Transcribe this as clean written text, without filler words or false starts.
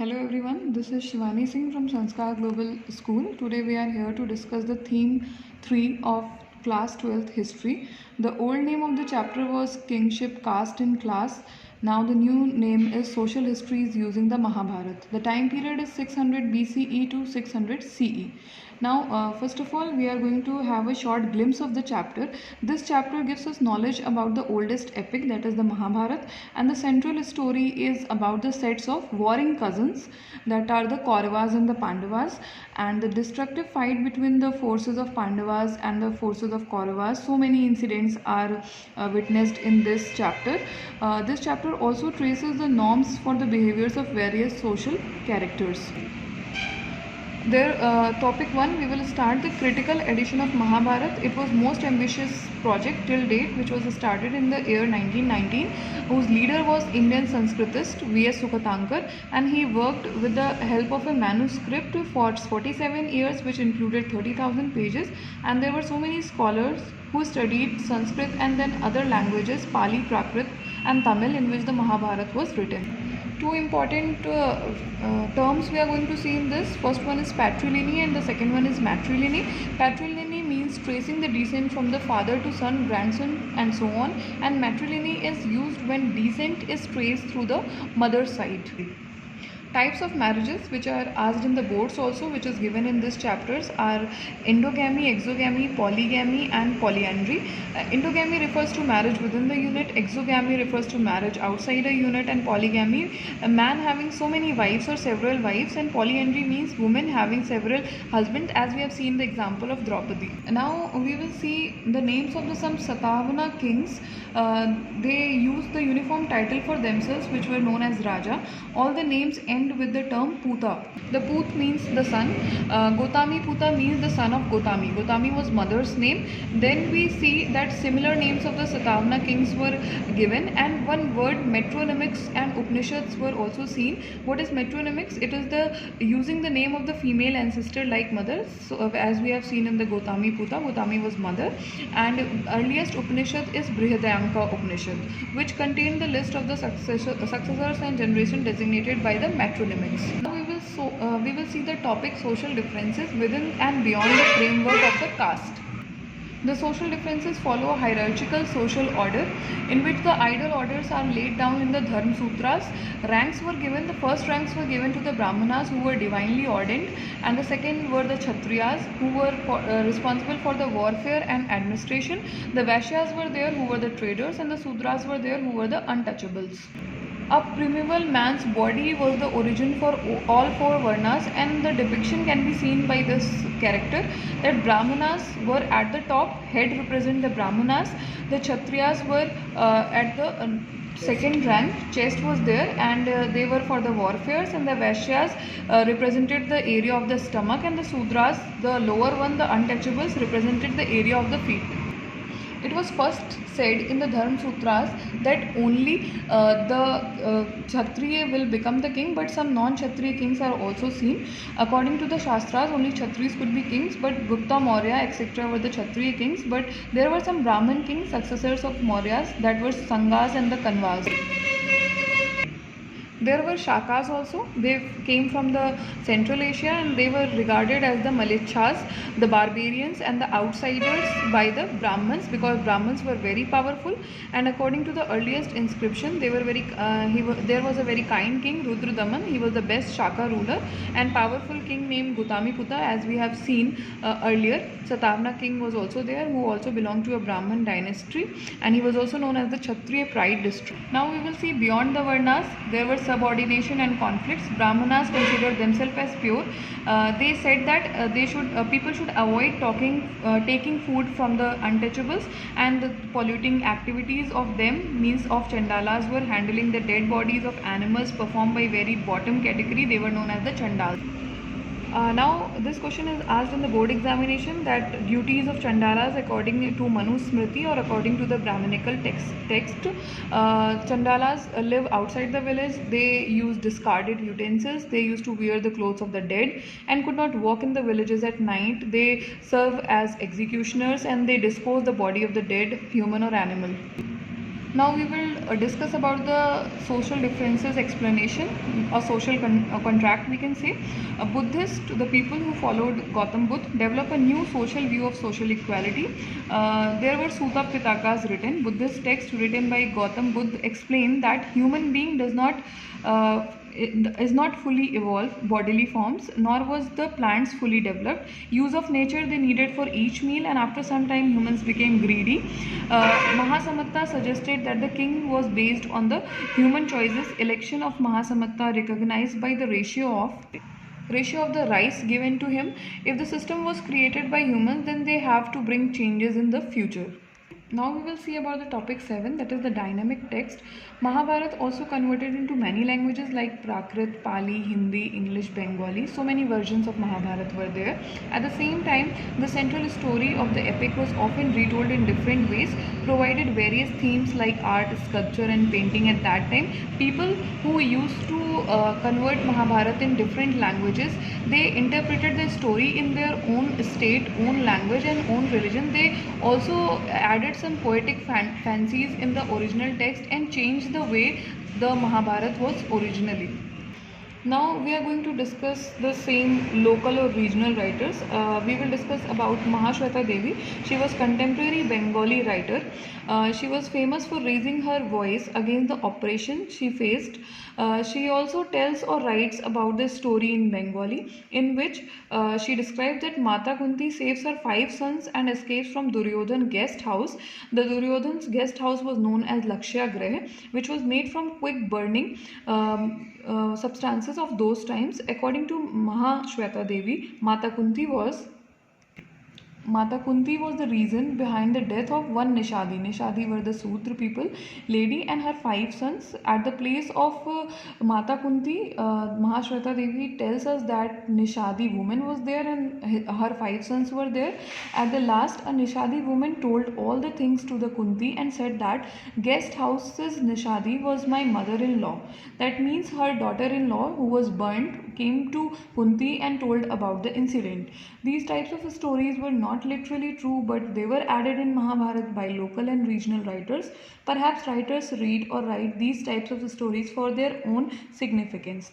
Hello everyone, this is Shivani Singh from Sanskar Global School. Today we are here to discuss the theme 3 of class 12th history. The old name of the chapter was Kingship, Caste and Class. Now the new name is Social Histories using the Mahabharata. The time period is 600 BCE to 600 CE. Now, first of all, we are going to have a short glimpse of the chapter. This chapter gives us knowledge about the oldest epic, that is the Mahabharata, and the central story is about the sets of warring cousins, that are the Kauravas and the Pandavas, and the destructive fight between the forces of Pandavas and the forces of Kauravas. So many incidents are witnessed in this chapter. This chapter also traces the norms for the behaviors of various social characters. Topic 1, we will start the critical edition of Mahabharata. It was most ambitious project till date, which was started in the year 1919, whose leader was Indian Sanskritist V.S. Sukhatankar, and he worked with the help of a manuscript for 47 years, which included 30,000 pages, and there were so many scholars who studied Sanskrit and then other languages, Pali, Prakrit and Tamil, in which the Mahabharata was written. Two important terms we are going to see in this. First one is patrilineal and the second one is matrilineal. Patrilineal means tracing the descent from the father to son, grandson and so on, and matrilineal is used when descent is traced through the mother's side. Types of marriages which are asked in the boards also, which is given in these chapters, are endogamy, exogamy, polygamy and polyandry. Endogamy refers to marriage within the unit, exogamy refers to marriage outside a unit, and polygamy, a man having so many wives or several wives, and polyandry means women having several husbands, as we have seen the example of Draupadi. Now we will see the names of some Satavahana kings. They used the uniform title for themselves, which were known as Raja. All the names end with the term Puta. The Put means the son. Gotami Puta means the son of Gotami. Gotami was mother's name. Then we see that similar names of the Satavahana kings were given, and one word, metronymics and Upanishads, were also seen. What is metronymics? It is the using the name of the female ancestor like mother. So as we have seen in the Gotami Puta, Gotami was mother, and earliest Upanishad is Brihadanka Upanishad, which contained the list of the successors and generation designated by the metronymics. Now we will see the topic social differences within and beyond the framework of the caste. The social differences follow a hierarchical social order in which the ideal orders are laid down in the Dharma Sutras. Ranks were given. The first ranks were given to the Brahmanas, who were divinely ordained, and the second were the Kshatriyas, who were responsible for the warfare and administration. The Vaishyas were there, who were the traders, and the Sudras were there, who were the untouchables. A primeval man's body was the origin for all four varnas, and the depiction can be seen by this character, that Brahmanas were at the top, head represent the Brahmanas, the Kshatriyas were at the second rank, chest was there, and they were for the warfares, and the Vaishyas represented the area of the stomach, and the Sudras, the lower one, the untouchables, represented the area of the feet. It was first said in the Dharma Sutras that only the Kshatriya will become the king, but some non-Kshatriya kings are also seen. According to the Shastras, only Kshatriyas could be kings, but Gupta, Maurya, etc. were the Kshatriya kings, but there were some Brahmin kings, successors of Mauryas, that were Sangas and the Kanvas. There were Shakas also. They came from the Central Asia, and they were regarded as the Malichas, the barbarians and the outsiders by the Brahmins, because Brahmins were very powerful, and according to the earliest inscription, they were there was a very kind king, Rudradaman. He was the best Shaka ruler, and powerful king named Gotami Puta, as we have seen earlier. Satavahana king was also there, who also belonged to a Brahmin dynasty, and he was also known as the Kshatriya pride district. Now we will see beyond the Varnas, there were subordination and conflicts. Brahmanas considered themselves as pure. They said that people should avoid taking food from the untouchables, and the polluting activities of them, means of Chandalas, were handling the dead bodies of animals performed by very bottom category. They were known as the Chandals. Now this question is asked in the board examination, that duties of Chandalas according to Manu Smriti or according to the Brahminical text. Chandalas live outside the village. They use discarded utensils. They used to wear the clothes of the dead and could not walk in the villages at night. They serve as executioners, and they dispose the body of the dead, human or animal. Now we will discuss about the social differences explanation, a social contract we can say. A Buddhist, the people who followed Gautam Buddha, develop a new social view of social equality. There were Sutta Pitakas written. Buddhist text written by Gautam Buddha explain that human being does not uh, is not fully evolved bodily forms, nor was the plants fully developed. Use of nature they needed for each meal, and after some time humans became greedy. Mahasamata suggested that the king was based on the human choices. Election of Mahasamata recognized by the ratio of the rice given to him. If the system was created by humans, then they have to bring changes in the future. Now we will see about the topic 7, that is the dynamic text. Mahabharata also converted into many languages like Prakrit, Pali, Hindi, English, Bengali. So many versions of Mahabharata were there. At the same time, the central story of the epic was often retold in different ways, provided various themes like art, sculpture and painting at that time. People who used to convert Mahabharata in different languages, they interpreted the story in their own state, own language and own religion. They also added some poetic fancies in the original text and changed the way the Mahabharata was originally. Now we are going to discuss the same local or regional writers. We will discuss about Mahashweta Devi. She was contemporary Bengali writer. She was famous for raising her voice against the oppression she faced. She also tells or writes about this story in Bengali, in which she describes that Mata Kunti saves her 5 sons and escapes from Duryodhan guest house. The Duryodhan's guest house was known as Lakshya Grah, which was made from quick burning substances of those times. According to Mahashweta Devi, Mata Kunti was the reason behind the death of one Nishadi. Nishadi were the Sudra people, lady and her 5 sons. At the place of Mata Kunti, Mahashweta Devi tells us that Nishadi woman was there and her 5 sons were there. At the last, a Nishadi woman told all the things to the Kunti and said that guest house's Nishadi was my mother-in-law. That means her daughter-in-law who was burnt came to Kunti and told about the incident. These types of stories were not literally true, but they were added in Mahabharata by local and regional writers. Perhaps writers read or write these types of stories for their own significance.